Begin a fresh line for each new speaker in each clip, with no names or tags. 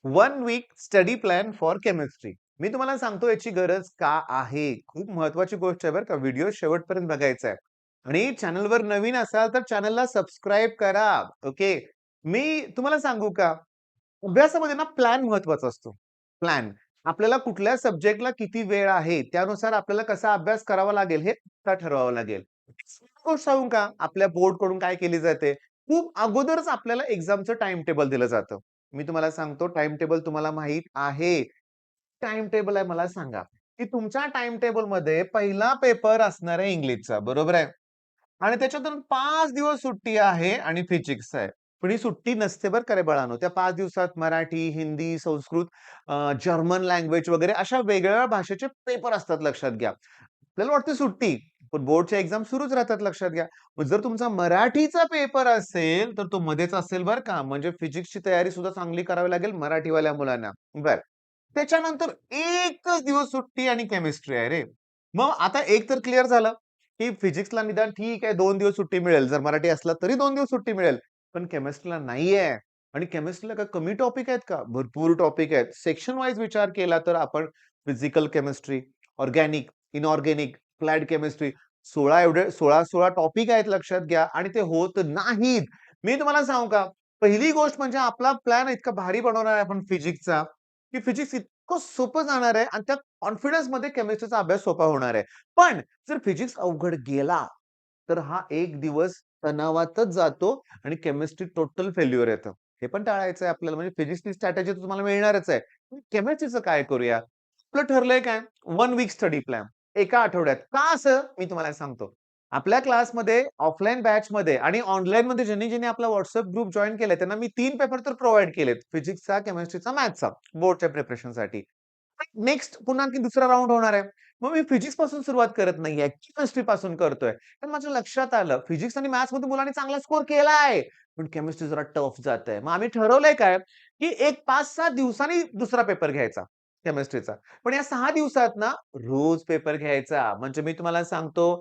One week study plan for chemistry. मी तुम्हाला सांगतो याची गरज का आहे. खूप महत्वाची गोष्ट आहे बरं का. व्हिडिओ शेवटपर्यंत बघायचा आहे. आणि चॅनलवर नवीन असाल तर चॅनलला सबस्क्राईब करा. ओके. मी तुम्हाला सांगू का, अभ्यासामध्ये ना प्लॅन महत्वाचा असतो. प्लॅन. आपल्याला कुठल्या सब्जेक्टला किती वेळ आहे, त्यानुसार आपल्याला कसा अभ्यास करावा लागेल हे आता ठरवावं लागेल. गोष्ट सांगू का, आपल्या बोर्डकडून काय केली जाते, खूप अगोदरच आपल्याला एक्झामचं टाईम टेबल दिलं जातं. मी तुम्हाला सांगतो टाईम टेबल तुम्हाला माहीत आहे. टाईम टेबल आहे मला सांगा, की तुमच्या टाईम टेबलमध्ये पहिला पेपर असणार आहे इंग्लिशचा, बरोबर आहे? आणि त्याच्यातून 5 दिवस सुट्टी आहे आणि फिजिक्स आहे. पण ही सुट्टी नसते बरं का रे बाळांनो. त्या 5 दिवसात मराठी, हिंदी, संस्कृत, जर्मन लँग्वेज वगैरे अशा वेगवेगळ्या भाषेचे पेपर असतात लक्षात घ्या. आपल्याला वाटते सुट्टी, पण बोर्डच्या एक्झाम सुरूच राहतात लक्षात घ्या. मग जर तुमचा मराठीचा पेपर असेल, तर तो मध्येच असेल बरं का. म्हणजे फिजिक्सची तयारी सुद्धा चांगली करावी लागेल मराठीवाल्या मुलांना. बरं. त्याच्यानंतर एकच दिवस सुट्टी आणि केमिस्ट्री आहे रे. मग आता एक तर क्लिअर झालं, की फिजिक्सला निदान ठीक आहे 2 दिवस सुट्टी मिळेल. जर मराठी असला तरी 2 दिवस सुट्टी मिळेल. पण केमिस्ट्रीला नाहीये. आणि केमिस्ट्रीला काय कमी टॉपिक आहेत का? भरपूर टॉपिक आहेत. सेक्शन वाईज विचार केला तर आपण physical chemistry, organic, inorganic, applied chemistry 16 एवढे 16 टॉपिक आहेत लक्षात घ्या आणि ते होत नाहीत. मी तुम्हाला सांगू का? पहिली गोष्ट म्हणजे आपला प्लॅन इतका भारी बनवणार आहे आपण फिजिक्सचा, की फिजिक्स इतकं सोपं जाणार आहे आणि त्या कॉन्फिडन्समध्ये केमिस्ट्रीचा अभ्यास सोपा होणार आहे. पण जर फिजिक्स अवघड गेला, तर हा एक दिवस तणावातच जातो आणि केमिस्ट्री टोटल फेल्युअर येतं. हे पण टाळायचं आहे आपल्याला. म्हणजे फिजिक्सची स्ट्रॅटेजी तर तुम्हाला मिळणारच आहे. केमिस्ट्रीचं काय करूया? आपलं ठरलंय काय? One week study plan. एका आठवड्यात. का असं? मी तुम्हाला सांगतो. आपल्या क्लासमध्ये ऑफलाईन बॅचमध्ये आणि ऑनलाईनमध्ये ज्यांनी आपला WhatsApp ग्रुप जॉइन केलाय, त्यांना मी 3 पेपर तर प्रोव्हाईड केलेत. फिजिक्सचा, केमिस्ट्रीचा, मॅथ्सचा बोर्डच्या प्रिपरेशनसाठी. नेक्स्ट पुन्हा आणखी दुसरा राउंड होणार आहे. मग मी फिजिक्स पासून सुरुवात करत नाहीये, केमिस्ट्री पासून करतोय. तर माझ्या लक्षात आलं फिजिक्स आणि मॅथ्समध्ये मुलांनी चांगला स्कोर केलाय. पण केमिस्ट्री जरा टफ जातंय. मग आम्ही ठरवलंय काय, की एक 5-6 दिवसांनी दुसरा पेपर घ्यायचा केमिस्ट्रीचा. पण या 6 दिवसात ना रोज पेपर घ्यायचा. म्हणजे मी तुम्हाला सांगतो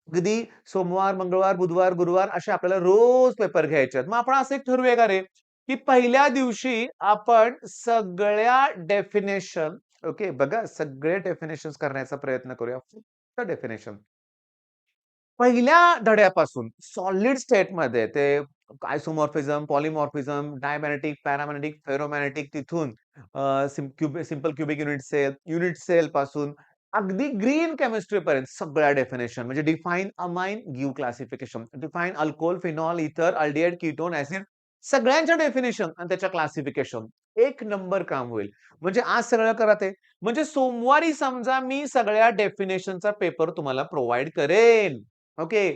अगदी सोमवार, मंगळवार, बुधवार, गुरुवार असे आपल्याला रोज पेपर घ्यायचे आहेत. मग आपण असं एक ठरवूया का रे, की पहिल्या दिवशी आपण सगळ्या डेफिनेशन ओके. बघा सगळे डेफिनेशन्स करण्याचा प्रयत्न करूया. फक्त डेफिनेशन. पहिल्या धड्यापासून सॉलिड स्टेटमध्ये ते आयसोमॉर्फिझम, पॉलिमॉर्फिझम, डायमॅग्नेटिक, पॅरामॅग्नेटिक, फेरोमॅग्नेटिक तिथून सिंपल क्युबिक युनिट सेल पासून अगदी ग्रीन केमिस्ट्री पर्यंत सगळ्या डेफिनेशन म्हणजे define amine, give classification, define alcohol, phenol, इथर, अल्डिहाइड, कीटोन, ॲसिड सगळ्यांच्या डेफिनेशन आणि त्याच्या क्लासिफिकेशन. एक नंबर काम होईल. म्हणजे आज सगळं करा ते. म्हणजे सोमवारी समजा मी सगळ्या डेफिनेशनचा पेपर तुम्हाला प्रोव्हाईड करेन. ओके.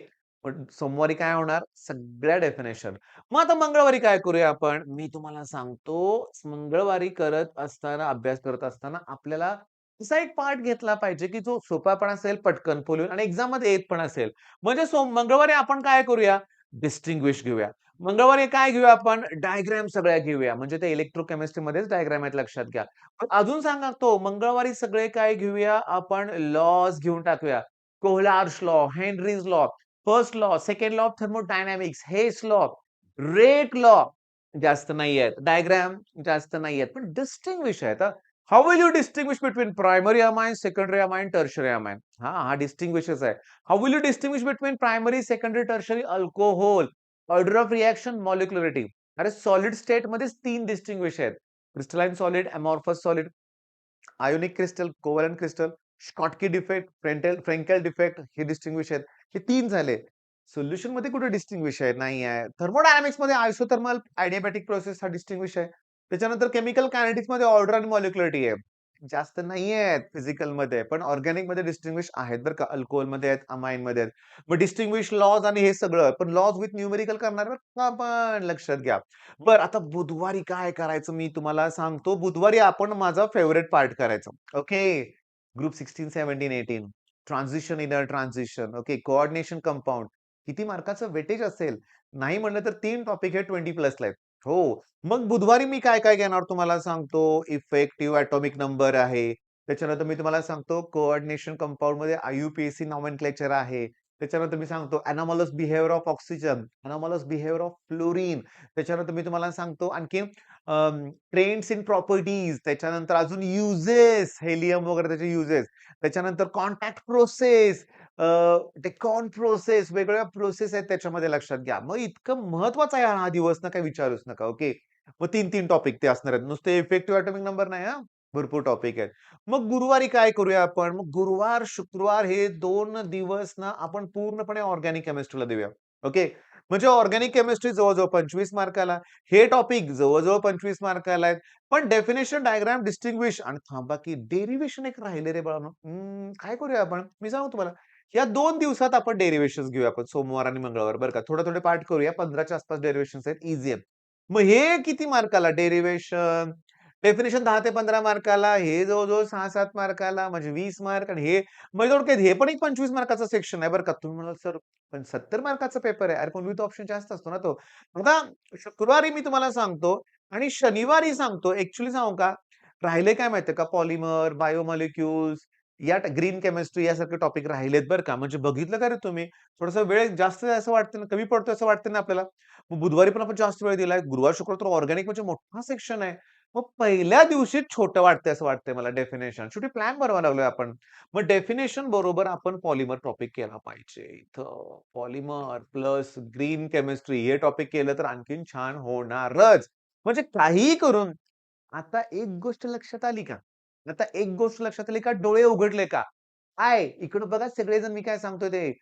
पण सोमवारी काय होणार? सगळ्या डेफिनेशन. मग आता मंगळवारी काय करूया आपण? मी तुम्हाला सांगतो, मंगळवारी करत असताना, अभ्यास करत असताना आपल्याला असा एक पार्ट घेतला पाहिजे, की जो सोपा पण असेल, पटकन बोलून आणि एक्झाममध्ये येत पण असेल. म्हणजे मंगळवारी आपण काय करूया? डिस्टिंग्विश घेऊया. मंगळवारी काय घेऊया आपण? डायग्राम सगळ्या घेऊया. म्हणजे ते इलेक्ट्रोकेमिस्ट्रीमध्येच डायग्राम आहेत लक्षात घ्या. पण अजून सांगतो मंगळवारी सगळे काय घेऊया? आपण लॉज घेऊन टाकूया. Kohlrausch's law, Henry's law, first law, second law of thermodynamics, Hess law, rate law जास्त नाहीयेत. डायग्राम जास्त नाहीयेत. पण डिस्टिंग्विश आहेत हां. How will you distinguish between primary amine, secondary amine, tertiary amine? हां, हा डिस्टिंग्विशच आहे. How will you distinguish between primary, secondary, tertiary alcohol? Order of reaction, molecularity. अरे सॉलिड स्टेटमध्येच 3 डिस्टिंग्विश आहेत. Crystalline solid, amorphous solid, ionic crystal, covalent crystal, Schottky defect, फ्रेंकेल defect हे distinguish आहेत. हे 3 झाले. सोल्युशनमध्ये कुठे डिस्टिंग्विश आहे? नाही आहे. थर्मोडायनामिक्समध्ये आयसोथर्मल अॅडियाबॅटिक प्रोसेस हा डिस्टिंग्विश आहे. त्याच्यानंतर केमिकल कायनेटिक्समध्ये ऑर्डर आणि मॉलिक्युलरिटी आहे. जास्त नाहीयेत फिजिकलमध्ये, पण ऑर्गॅनिकमध्ये डिस्टिंग्विश आहेत बरं का. अल्कोहलमध्ये आहेत, अमाइनमध्ये आहेत. मग डिस्टिंग्विश लॉज आणि हे सगळं. पण लॉज विथ न्यूमेरिकल करणार बरं का आपण लक्षात घ्या. बरं आता बुधवारी काय करायचं मी तुम्हाला सांगतो. बुधवारी आपण माझा फेव्हरेट पार्ट करायचा. Okay. Group 16, 17, 18 transition, inner transition. Okay. Coordination compound. किती मार्काचं वेटेज असेल? नाही म्हणलं तर 3 टॉपिक हे 20 प्लसला आहेत. हो. मग बुधवारी मी काय-काय घेणार तुम्हाला सांगतो. इफेक्टिव्ह एटॉमिक नंबर आहे. त्याच्यानंतर मी तुम्हाला सांगतो कोऑर्डिनेशन कंपाउंडमध्ये IUPAC नॉमेनक्लेचर आहे. त्याच्यानंतर मी सांगतो anomalous behaviour of oxygen, anomalous behaviour of fluorine. त्याच्यानंतर मी तुम्हाला सांगतो आणखी ट्रेंड्स इन प्रॉपर्टीज. त्याच्यानंतर अजून युजेस, हेलियम वगैरे त्याचे युजेस. त्याच्यानंतर कॉन्टॅक्ट प्रोसेस, डेकॉन प्रोसेस, वेगवेगळ्या प्रोसेस आहेत त्याच्यामध्ये लक्षात घ्या. मग इतकं महत्वाचा आहे हा दिवस ना, काही विचारूच नका. ओके. मग 3-3 टॉपिक ते असणार आहेत. नुसते इफेक्टिव्ह एटॉमिक नंबर नाही हां. भरपूर टॉपिक आहेत. मग गुरुवारी काय करूया आपण? मग गुरुवार, शुक्रवार हे 2 दिवस ना आपण पूर्णपणे ऑर्गॅनिक केमिस्ट्रीला देऊया. ओके. म्हणजे ऑर्गॅनिक केमिस्ट्री जवळ-जवळ 25 मार्काला. हे टॉपिक जवळ-जवळ 25 मार्काला आहेत. पण डेफिनिशन, डायग्राम, डिस्टिंग्विश आणि थांबा की डेरिव्हेशन एक राहिले रे बाळांनो. काय करूया आपण? मी सांगू तुम्हाला. या 2 दिवसात आपण डेरिव्हेशन्स घेऊया आपण सोमवार आणि मंगळवार बरं का. थोडे-थोडे पार्ट करूया. 15च्या आसपास डेरिव्हेशन्स आहेत. ईझी आहेत. मग हे किती मार्काला डेरिव्हेशन, डेफिनिशन 10 ते 15 मार्काला, हे जवळ-जवळ 6-7 मार्काला म्हणजे 20 मार्क आणि हे म्हणजे थोडक्यात हे पण एक 25 मार्काचं सेक्शन आहे बरं का. तुम्ही म्हणाल सर पण 70 मार्काचा पेपर आहे. अरे पण विथ ऑप्शन जास्त असतो ना तो. आता शुक्रवारी मी तुम्हाला सांगतो आणि शनिवारी सांगतो. ॲक्चुअली सांगू का? राहिले काय माहितीये का? पॉलिमर, बायोमॉलिक्युल्स, या ग्रीन केमिस्ट्री यासारखे टॉपिक राहिलेत बरं का. म्हणजे बघितलं का रे तुम्ही? थोडासा वेळ जास्त आहे असं वाटतं ना, कमी पडतोय असं वाटतं ना आपल्याला. मग बुधवारी पण आपण जास्त वेळ दिलाय. गुरुवार, शुक्रवार तर ऑर्गॅनिक म्हणजे मोठा सेक्शन आहे. मग पहिल्या दिवशी छोटं वाटतंय असं वाटतंय मला डेफिनेशन. शेवटी प्लॅन बनवायला लागलोय आपण. मग डेफिनेशन बरोबर आपण पॉलिमर टॉपिक केला पाहिजे. इथं पॉलिमर प्लस ग्रीन केमिस्ट्री हे टॉपिक केलं तर आणखीन छान होणारच. म्हणजे काहीही करून आता एक गोष्ट लक्षात आली का? आता एक गोष्ट लक्षात आली का? डोळे उघडले का? काय? इकडं बघा सगळेजण मी काय सांगतोय ते.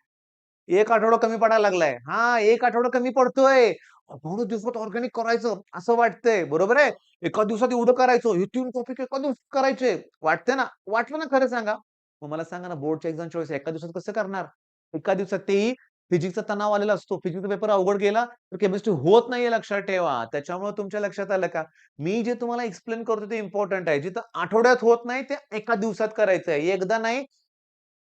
1 आठवडा कमी पडायला लागलाय. हां, 1 आठवडा कमी पडतोय. 2 दिवसात ऑर्गॅनिक करायचं असं वाटतंय. बरोबर आहे? एका दिवसात एवढं करायचं. हे 3 टॉपिक एका दिवसात करायचे. वाटतंय ना? वाटलं ना खरं सांगा? मग मला सांगा ना बोर्डच्या एक्झामच्या वेळेस एका दिवसात कसं करणार? एका दिवसात तेही फिजिक्सचा तणाव आलेला असतो. फिजिक्सचा पेपर अवघड गेला तर केमिस्ट्री होत नाहीये लक्षात ठेवा. त्याच्यामुळे तुमच्या लक्षात आलं का? मी जे तुम्हाला एक्सप्लेन करतो ते इम्पोर्टंट आहे. जिथं आठवड्यात होत नाही ते एका दिवसात करायचंय. एकदा नाही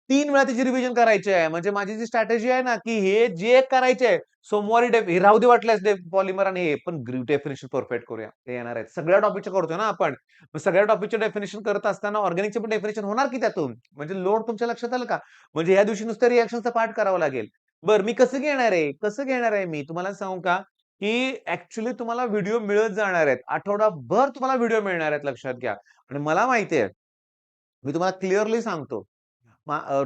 3 वेळा त्याची रिव्हिजन करायची आहे. म्हणजे माझी जी स्ट्रॅटेजी आहे ना, की हे जे करायचे आहे, सोमवारी हे राहू दे वाटल्यास पॉलिमर आणि हे, पण डेफिनिशन परफेक्ट करूया. ते येणार आहेत. सगळ्या टॉपिकचे करतोय ना आपण. मग सगळ्या टॉपिकचे डेफिनिशन करत असताना ऑर्गॅनिकचे पण डेफिनिशन होणार की त्यातून. म्हणजे लोड तुमच्या लक्षात आलं का? म्हणजे या दिवशी नुसतं रिएक्शनचा पार्ट करावा लागेल. बरं मी कसं घेणार आहे? कसं घेणार आहे मी? तुम्हाला सांगू का? की ॲक्चुअली तुम्हाला व्हिडिओ मिळत जाणार आहेत. आठवडाभर तुम्हाला व्हिडिओ मिळणार आहेत लक्षात घ्या. आणि मला माहिती आहे, मी तुम्हाला क्लिअरली सांगतो.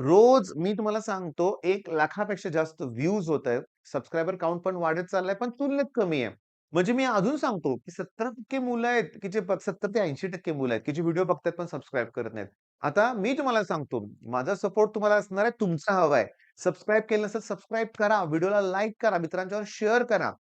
रोज मी तुम्हाला सांगतो 1,00,000पेक्षा जास्त व्ह्यूज होतायत. सबस्क्रायबर काउंट पण वाढत चाललाय, पण तुलनेत कमी आहे. म्हणजे मी अजून सांगतो, की 70% मुलं आहेत, की जे 70 ते 80% मुलं आहेत, की जे व्हिडिओ बघतायत पण सबस्क्राईब करत नाहीत. आता मी तुम्हाला सांगतो, माझा सपोर्ट तुम्हाला असणार आहे, तुमचा हवा आहे. सबस्क्राईब केलं नसेल सबस्क्राईब करा, व्हिडिओला लाईक करा, मित्रांच्यावर शेअर करा.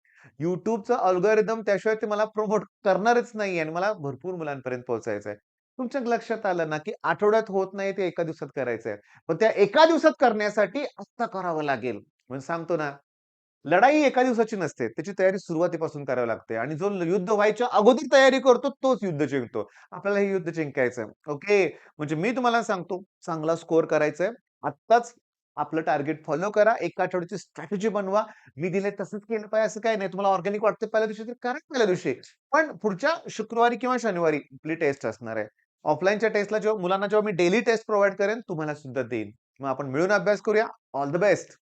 YouTubeचा अल्गोरिदम त्याशिवाय ते मला प्रमोट करणारच नाहीये आणि मला भरपूर मुलांपर्यंत पोहोचायचं आहे. तुमच्या लक्षात आलं ना, की आठवड्यात होत नाही ते एका दिवसात करायचंय. पण त्या एका दिवसात करण्यासाठी आत्ता करावं लागेल. म्हणून सांगतो ना, लढाई एका दिवसाची नसते. त्याची तयारी सुरुवातीपासून करावी लागते आणि जो युद्ध व्हायच्या अगोदर तयारी करतो तोच युद्ध जिंकतो. आपल्याला हे युद्ध जिंकायचंय. ओके. म्हणजे मी तुम्हाला सांगतो चांगला स्कोर करायचाय. आत्ताच आपलं टार्गेट फॉलो करा. 1 आठवड्याची स्ट्रॅटेजी बनवा. मी दिलंय तसंच केलं पाहिजे असं काही नाही. तुम्हाला ऑर्गॅनिक वाटतं पहिल्या दिवशी तर करा पहिल्या दिवशी. पण पुढच्या शुक्रवारी किंवा शनिवारी आपली टेस्ट असणार आहे. ऑफलाईनच्या टेस्टला जेव्हा मुलांना जेव्हा मी डेली टेस्ट प्रोव्हाईड करेन, तुम्हाला सुद्धा देईन. मग आपण मिळून अभ्यास करूया. All the best.